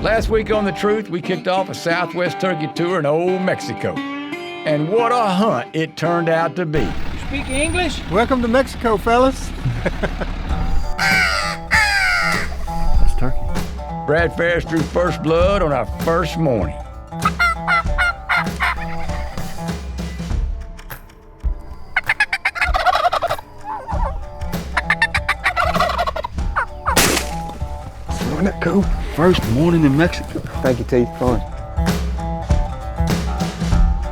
Last week on The Truth, we kicked off a Southwest turkey tour in old Mexico. And what a hunt it turned out to be. You speak English? Welcome to Mexico, fellas. That's turkey. Brad Ferris drew first blood on our first morning. Wasn't that cool? First morning in Mexico. Thank you, T. Fun.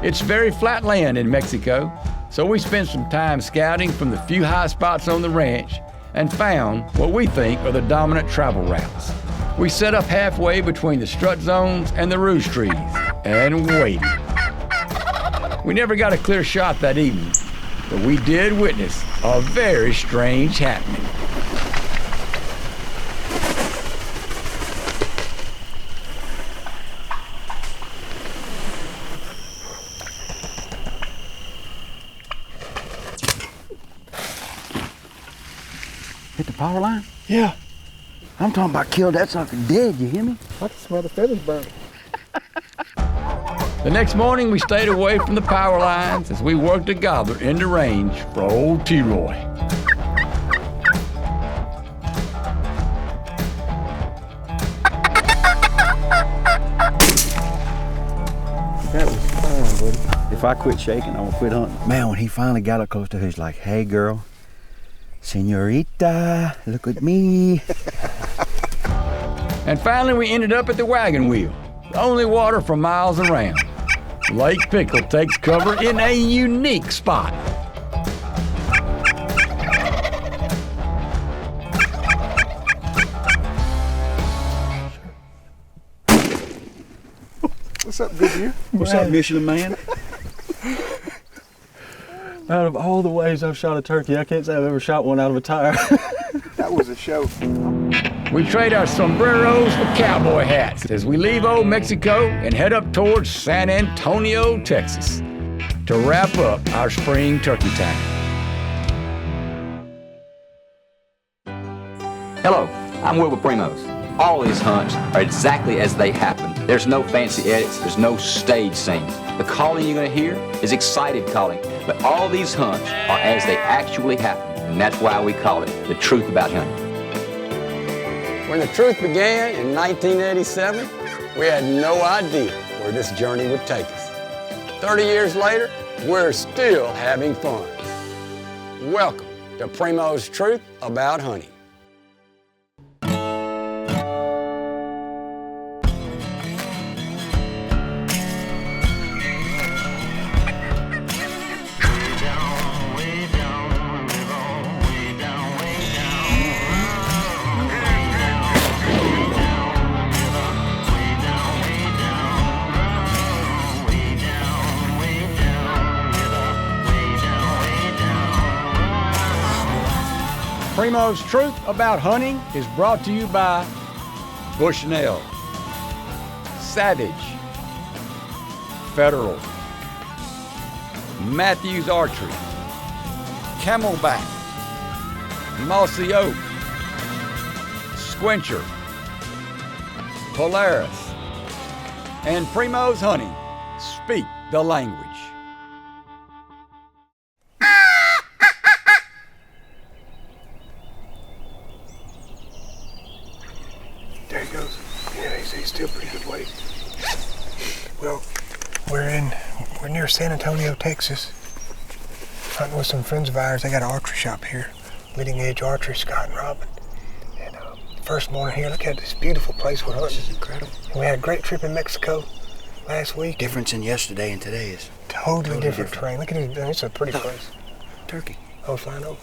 It's very flat land in Mexico, so we spent some time scouting from the few high spots on the ranch and found what we think are the dominant travel routes. We set up halfway between the strut zones and the roost trees and waited. We never got a clear shot that evening, but we did witness a very strange happening. Hit the power line? Yeah. I'm talking about killed that sucker dead, you hear me? I can smell the feathers burning. The next morning, we stayed away from the power lines as we worked a gobbler into range for old T-Roy. That was fun, buddy. If I quit shaking, I'm gonna quit hunting. Man, when he finally got up close to her, he's like, hey girl, señorita, look at me. And finally, we ended up at the wagon wheel, the only water for miles around. Lake Pickle takes cover in a unique spot. What's up, Goodyear? What's up, Michelin man? Out of all the ways I've shot a turkey, I can't say I've ever shot one out of a tire. That was a show. We trade our sombreros for cowboy hats as we leave old Mexico and head up towards San Antonio, Texas, to wrap up our spring turkey time. Hello, I'm Will with Primos. All these hunts are exactly as they happen. There's no fancy edits, there's no stage scenes. The calling you're gonna hear is excited calling, but all these hunts are as they actually happen, and that's why we call it The Truth About Hunting. When The Truth began in 1987, we had no idea where this journey would take us. 30 years later, we're still having fun. Welcome to Primos Truth About Hunting. Primos Truth About Hunting is brought to you by Bushnell, Savage, Federal, Matthews Archery, Camelback, Mossy Oak, Squincher, Polaris, and Primos Hunting. Speak the language. There he goes. Yeah, he's still pretty good weight. Well, we're near San Antonio, Texas. Hunting with some friends of ours. They got an archery shop here. Leading Edge Archery, Scott and Robin. And first morning here, look at this beautiful place we're hunting. This is incredible. And we had a great trip in Mexico last week. Difference in yesterday and today is Totally different terrain. Look at it. It's a pretty place. turkey. Oh, flying over.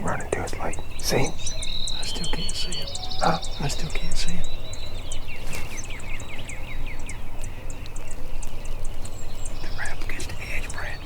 Running to his light. See him? I still can't see him. Huh? I still can't see him. They're right up against the edge, Brad.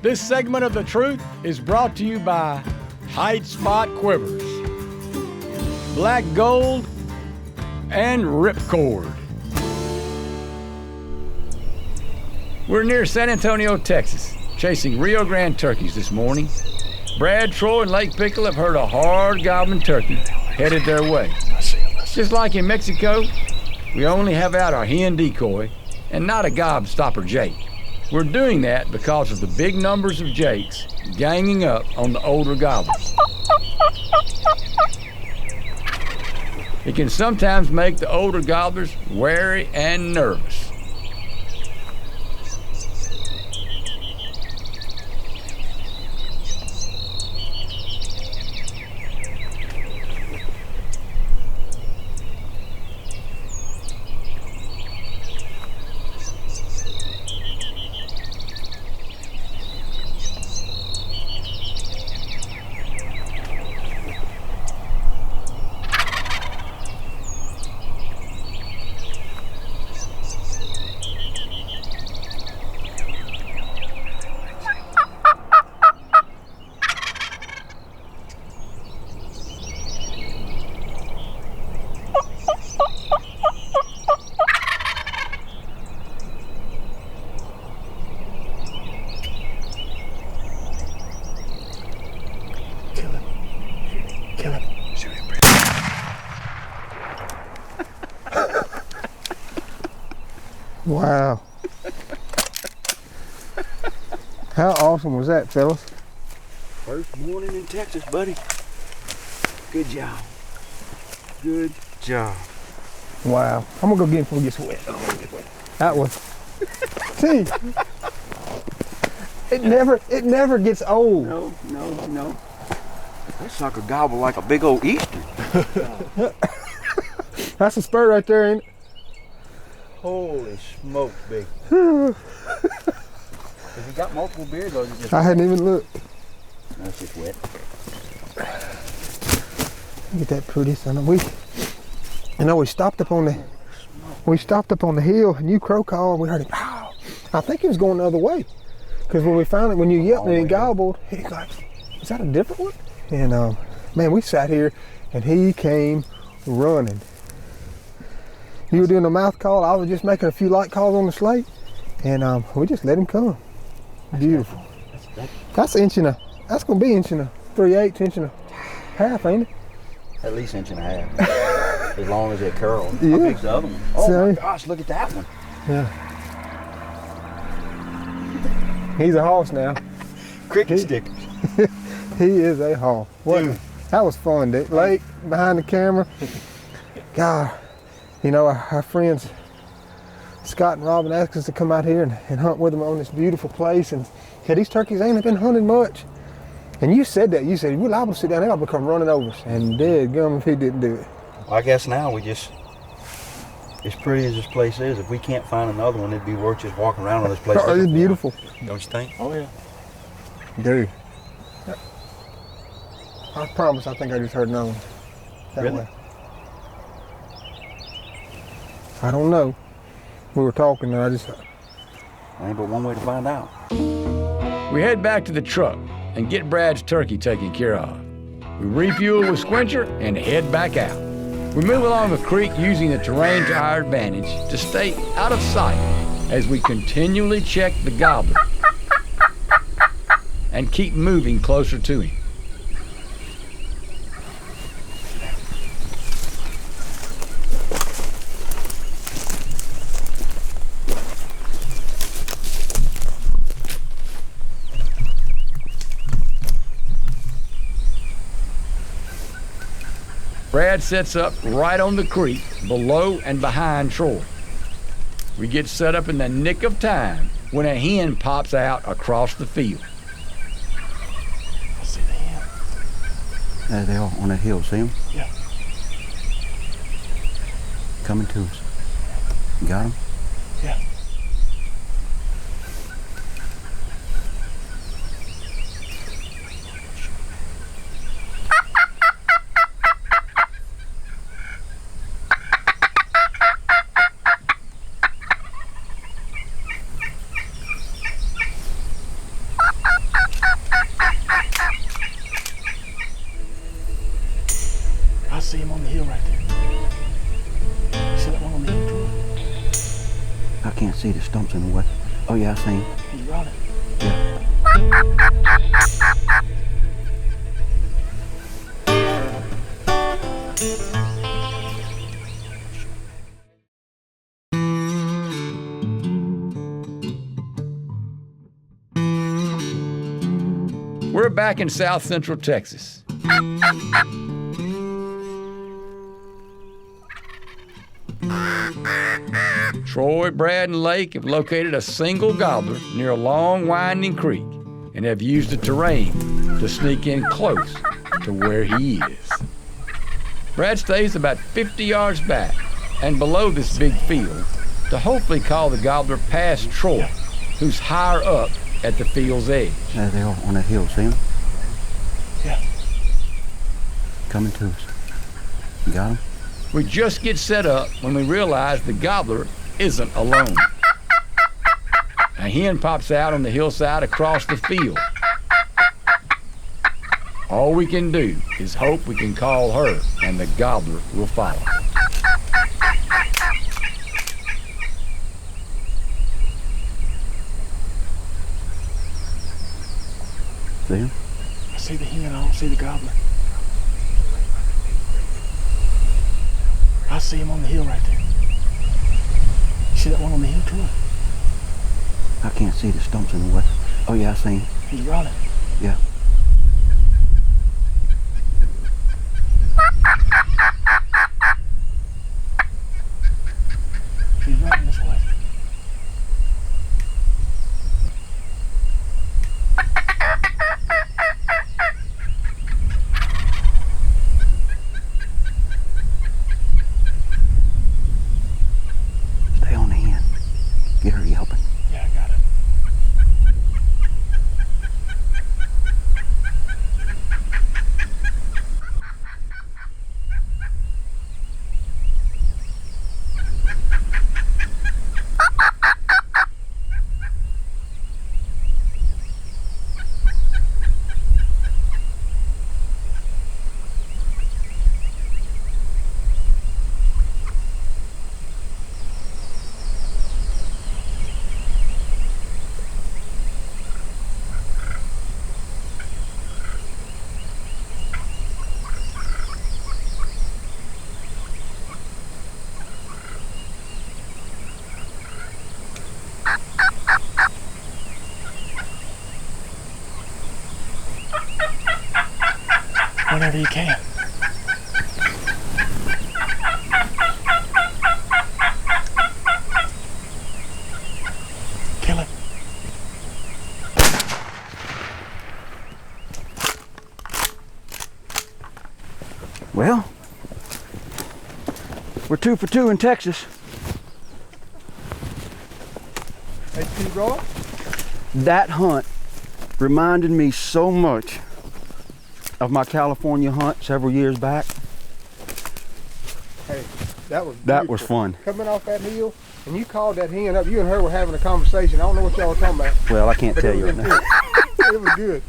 This segment of The Truth is brought to you by Height Spot Quivers, Black Gold, and Ripcord. We're near San Antonio, Texas, chasing Rio Grande turkeys this morning. Brad, Troy, and Lake Pickle have heard a hard gobbling turkey headed their way. Just like in Mexico, we only have out our hen decoy and not a gob stopper jake. We're doing that because of the big numbers of jakes ganging up on the older gobblers. It can sometimes make the older gobblers wary and nervous. Wow. How awesome was that, fellas? First morning in Texas, buddy. Good job. Good job. Wow. I'm gonna go get him before he gets wet. That was. See, it never gets old. No. That sucker gobbled like a big old Easter. That's a spur right there, ain't it? Holy smokes, big. Has he got multiple beards or is it just I hadn't even looked. No, it's just wet. Look at that pretty son. We stopped up on the hill and you crow called and we heard him. Oh, I think he was going the other way. Because when you yelped and he gobbled, he's like, is that a different one? And man, we sat here and he came running. You were doing a mouth call, I was just making a few light calls on the slate, and we just let him come. Beautiful. That's gonna be inch and a 3/8, inch and a half, ain't it? At least inch and a half. As long as it curls. Yeah. How big's the other one? Oh So, my gosh, look at that one. Yeah. He's a hoss now. Cricket stickers. He is a hoss. Dude. That was fun, dude. Lake behind the camera. God. You know, our friends Scott and Robin asked us to come out here and hunt with them on this beautiful place. And these turkeys ain't been hunted much. And you said that. You said, we're liable to sit down, they're liable to come running over us. And dead gum if he didn't do it. I guess now we just, as pretty as this place is, if we can't find another one, it'd be worth just walking around on this place. Oh, it's beautiful. Don't you think? Oh, yeah. Dude. I promise, I think I just heard another one. That Really? way. I don't know. We were talking and I just... Ain't but one way to find out. We head back to the truck and get Brad's turkey taken care of. We refuel with Squincher and head back out. We move along the creek using the terrain to our advantage to stay out of sight as we continually check the gobbler and keep moving closer to him. Brad sets up right on the creek, below and behind Troy. We get set up in the nick of time when a hen pops out across the field. I see the hen. There they are on that hill, see them? Yeah. Coming to us. You got them? Yeah. see the stumps in the way. Oh yeah, I seen him. He's running. Yeah. We're back in South Central Texas. Troy, Brad, and Lake have located a single gobbler near a long winding creek and have used the terrain to sneak in close to where he is. Brad stays about 50 yards back and below this big field to hopefully call the gobbler past Troy, who's higher up at the field's edge. There they are on that hill, see them? Yeah. Coming to us. You got them? We just get set up when we realize the gobbler isn't alone. A hen pops out on the hillside across the field. All we can do is hope we can call her and the gobbler will follow. See him? I see the hen, I don't see the gobbler. I see him on the hill right there. You see that one on the hill, Troy? I can't see the stumps in the way. Oh yeah, I seen him. He's running. Yeah. He's running this way. Stay on the hen. Get her yelping. Yeah, I got it. Whenever you can. Kill it. Well, we're 2 for 2 in Texas. Hey, Steve Roy? That hunt reminded me so much of my California hunt several years back. Hey, that was That was beautiful. fun. Coming off that hill, and you called that hen up. You and her were having a conversation. I don't know what y'all were talking about. Well, I can't But tell it you was right now. intense. It was good.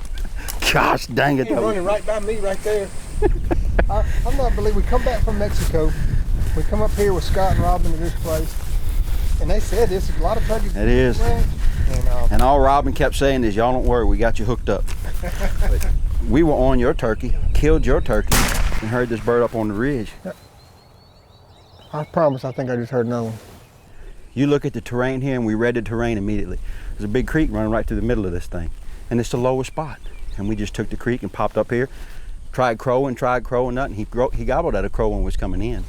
Gosh dang it. He That running was, right by me right there. I'm not believing we come back from Mexico. We come up here with Scott and Robin to this place, and they said this is a lot of turkeys. It is. And and all Robin kept saying is, y'all don't worry, we got you hooked up. But we were on your turkey, killed your turkey, and heard this bird up on the ridge. I promise, I think I just heard another one. You look at the terrain here, and we read the terrain immediately. There's a big creek running right through the middle of this thing, and it's the lowest spot. And we just took the creek and popped up here, tried crowing, nothing. He gobbled at a crow when it was coming in.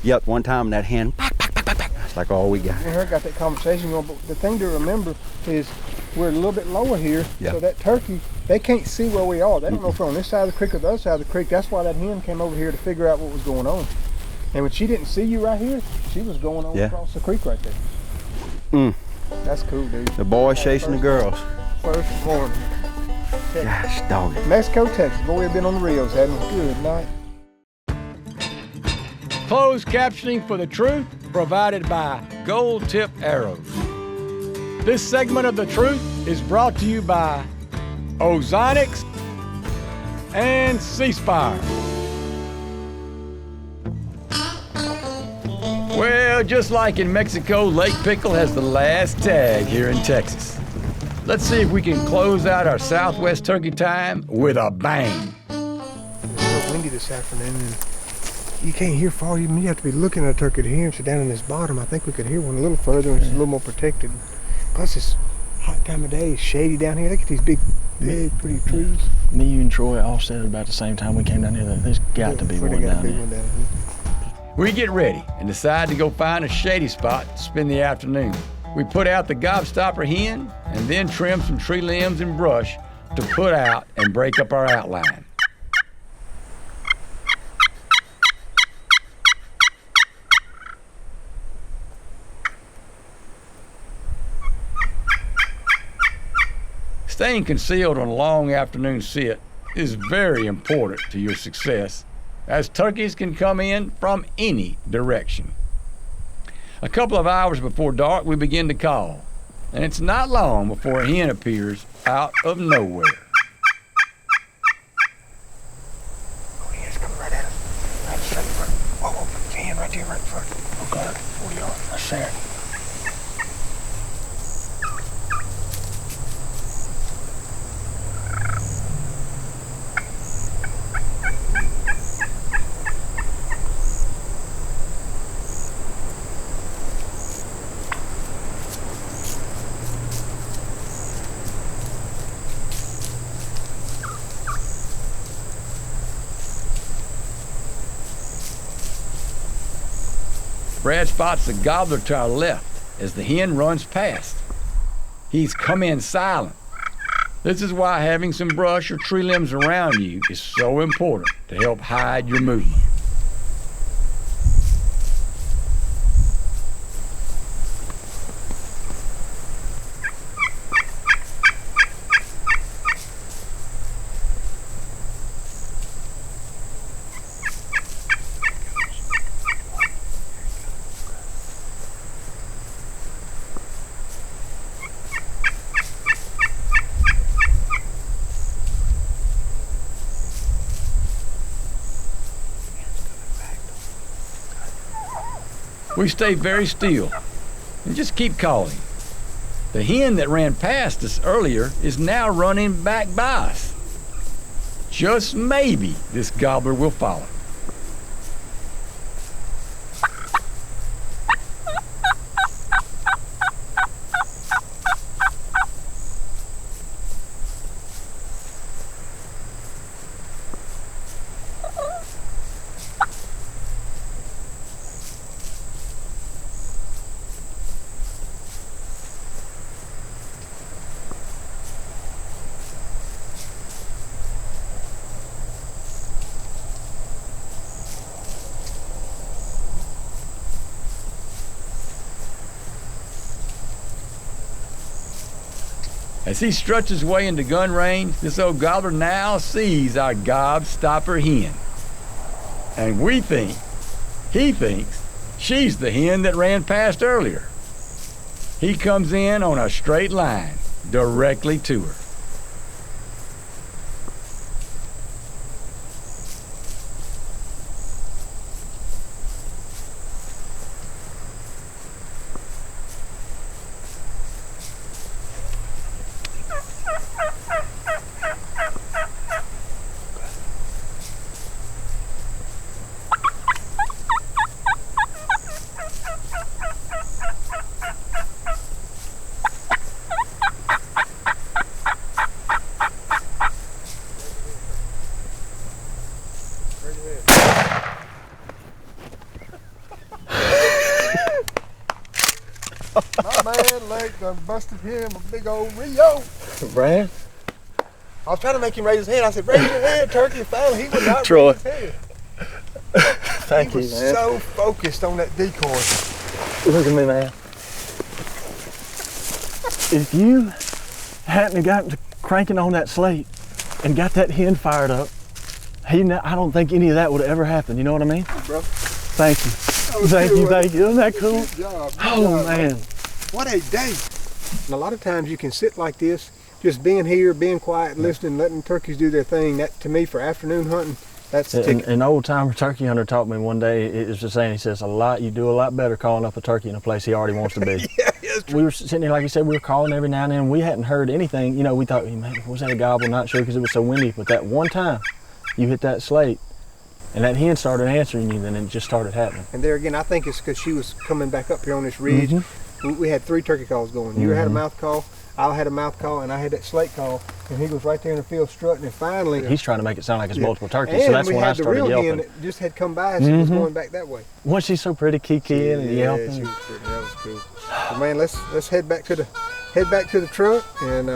Yep, one time that hen, that's like all we got. Me and her got that conversation going, but the thing to remember is we're a little bit lower here, Yeah. so that turkey, they can't see where we are. They don't know if we're on this side of the creek or the other side of the creek. That's why that hen came over here to figure out what was going on. And when she didn't see you right here, she was going on across the creek right there. Mm. That's cool, dude. The boys chasing the girls. First morning. Gosh, dog it. Mexico, Texas. Boy, we've been on the Rios, hadn't we? Good night. Closed captioning for The Truth provided by Gold Tip Arrows. This segment of The Truth is brought to you by Ozonics and Ceasefire. Well, just like in Mexico, Lake Pickle has the last tag here in Texas. Let's see if we can close out our Southwest turkey time with a bang. It's a little windy this afternoon, and you can't hear far. You have to be looking at a turkey to hear him. So down in this bottom, I think we could hear one a little further, and it's a little more protected. Plus, it's hot time of day. It's shady down here. Look at these big, pretty trees. Me, you, and Troy all said about the same time we came down here that there's got to be one down here. We get ready and decide to go find a shady spot to spend the afternoon. We put out the gobstopper hen and then trim some tree limbs and brush to put out and break up our outline. Staying concealed on a long afternoon sit is very important to your success, as turkeys can come in from any direction. A couple of hours before dark, we begin to call, and it's not long before a hen appears out of nowhere. Oh, he is coming right at us. Right straight in front. Whoa, hen right there, right in front. Oh, God. 40 yards. I see it. Brad spots the gobbler to our left as the hen runs past. He's come in silent. This is why having some brush or tree limbs around you is so important to help hide your movement. We stay very still and just keep calling. The hen that ran past us earlier is now running back by us. Just maybe this gobbler will follow. As he struts his way into gun range, this old gobbler now sees our gobstopper hen. And we think, he thinks, she's the hen that ran past earlier. He comes in on a straight line, directly to her. My man Lake done busted him a big old Rio. Brad? I was trying to make him raise his head. I said, raise your head, turkey. Finally, he would not Troy. raise his head. Thank He you, was man. so focused on that decoy. Look at me, man. If you hadn't gotten to cranking on that slate and got that hen fired up, I don't think any of that would have ever happened. You know what I mean? Bro. Thank you. Thank you, thank you. Isn't that cool? Good job. Oh, man. What a day. And a lot of times you can sit like this, just being here, being quiet, listening, letting turkeys do their thing. That, to me, for afternoon hunting, That's the ticket. An old timer turkey hunter taught me one day, it was just saying, he says, you do a lot better calling up a turkey in a place he already wants to be. We were sitting there, like you said, we were calling every now and then. We hadn't heard anything. You know, we thought, man, was that a gobble? Not sure because it was so windy. But that one time you hit that slate and that hen started answering you, then it just started happening. And there again, I think it's because she was coming back up here on this ridge. We had 3 turkey calls going. You had a mouth call, I had a mouth call, and I had that slate call. And he was right there in the field strutting. And finally, he's trying to make it sound like it's multiple turkeys. And so that's we when I had the started real yelping. hen that just had come by, and she was going back that way. Wasn't she so pretty, kikiing and yelping? Yeah, she was pretty. That was cool. So, man, let's head back to the truck, and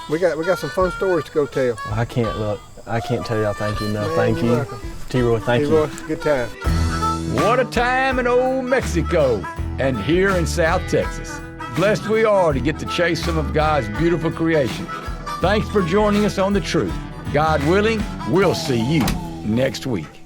we got some fun stories to go tell. I can't tell y'all thank you enough. Man, thank you're you. welcome. T-Roy, thank you. T-Roy, good time. What a time in old Mexico and here in South Texas. Blessed we are to get to chase some of God's beautiful creation. Thanks for joining us on The Truth. God willing, we'll see you next week.